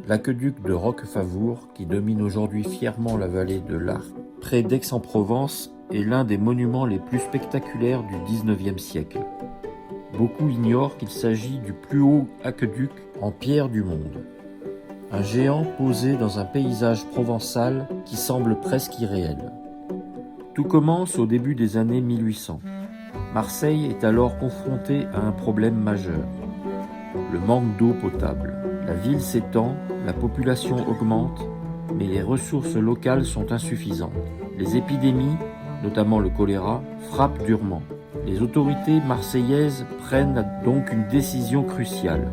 L'aqueduc de Roquefavour, qui domine aujourd'hui fièrement la vallée de l'Arc, près d'Aix-en-Provence, est l'un des monuments les plus spectaculaires du XIXe siècle. Beaucoup ignorent qu'il s'agit du plus haut aqueduc en pierre du monde. Un géant posé dans un paysage provençal qui semble presque irréel. Tout commence au début des années 1800. Marseille est alors confrontée à un problème majeur, le manque d'eau potable. La ville s'étend, la population augmente, mais les ressources locales sont insuffisantes. Les épidémies, notamment le choléra, frappent durement. Les autorités marseillaises prennent donc une décision cruciale,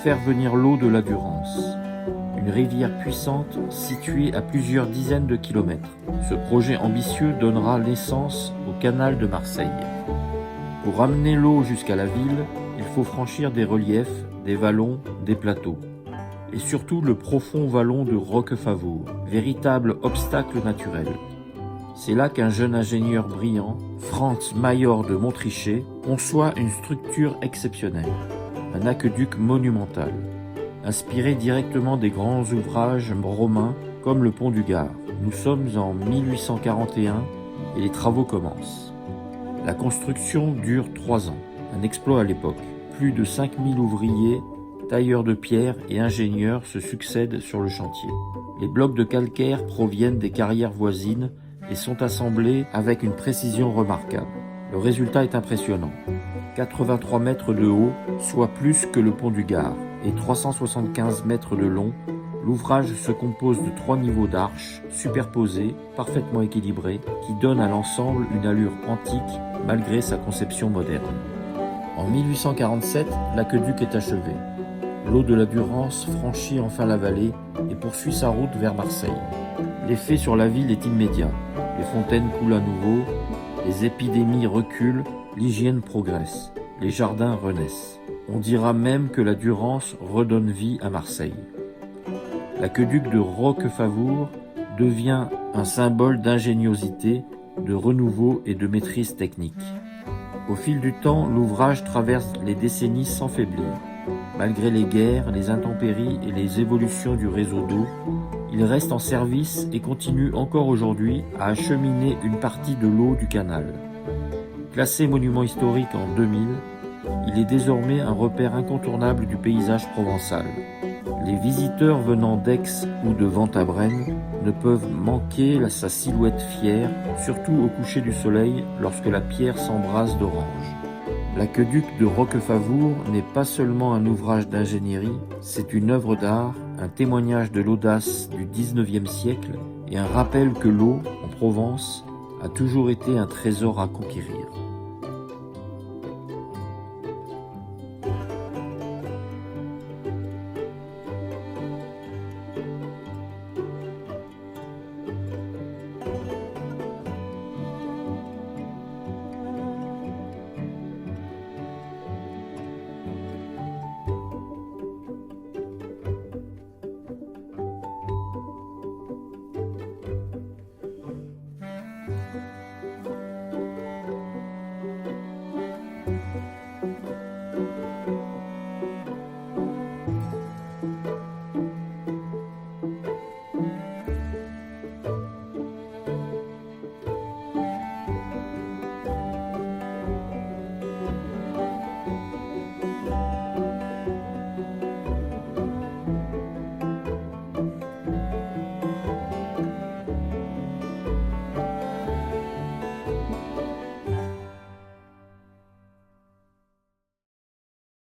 faire venir l'eau de la Durance, une rivière puissante située à plusieurs dizaines de kilomètres. Ce projet ambitieux donnera naissance au canal de Marseille. Pour ramener l'eau jusqu'à la ville, il faut franchir des reliefs, des vallons, des plateaux. Et surtout le profond vallon de Roquefavour, véritable obstacle naturel. C'est là qu'un jeune ingénieur brillant, Franz Mayor de Montrichet, conçoit une structure exceptionnelle, un aqueduc monumental, inspiré directement des grands ouvrages romains comme le pont du Gard. Nous sommes en 1841 et les travaux commencent. La construction dure 3 ans, un exploit à l'époque. Plus de 5000 ouvriers, tailleurs de pierre et ingénieurs se succèdent sur le chantier. Les blocs de calcaire proviennent des carrières voisines et sont assemblés avec une précision remarquable. Le résultat est impressionnant. 83 mètres de haut, soit plus que le pont du Gard, et 375 mètres de long, l'ouvrage se compose de 3 niveaux d'arches superposés, parfaitement équilibrés, qui donnent à l'ensemble une allure antique malgré sa conception moderne. En 1847, l'aqueduc est achevé. L'eau de la Durance franchit enfin la vallée et poursuit sa route vers Marseille. L'effet sur la ville est immédiat. Les fontaines coulent à nouveau, les épidémies reculent, l'hygiène progresse, les jardins renaissent. On dira même que la Durance redonne vie à Marseille. L'aqueduc de Roquefavour devient un symbole d'ingéniosité, de renouveau et de maîtrise technique. Au fil du temps, l'ouvrage traverse les décennies sans faiblir. Malgré les guerres, les intempéries et les évolutions du réseau d'eau, il reste en service et continue encore aujourd'hui à acheminer une partie de l'eau du canal. Classé monument historique en 2000, il est désormais un repère incontournable du paysage provençal. Les visiteurs venant d'Aix ou de Ventabren ne peuvent manquer sa silhouette fière, surtout au coucher du soleil lorsque la pierre s'embrase d'orange. L'aqueduc de Roquefavour n'est pas seulement un ouvrage d'ingénierie, c'est une œuvre d'art, un témoignage de l'audace du XIXe siècle et un rappel que l'eau, en Provence, a toujours été un trésor à conquérir.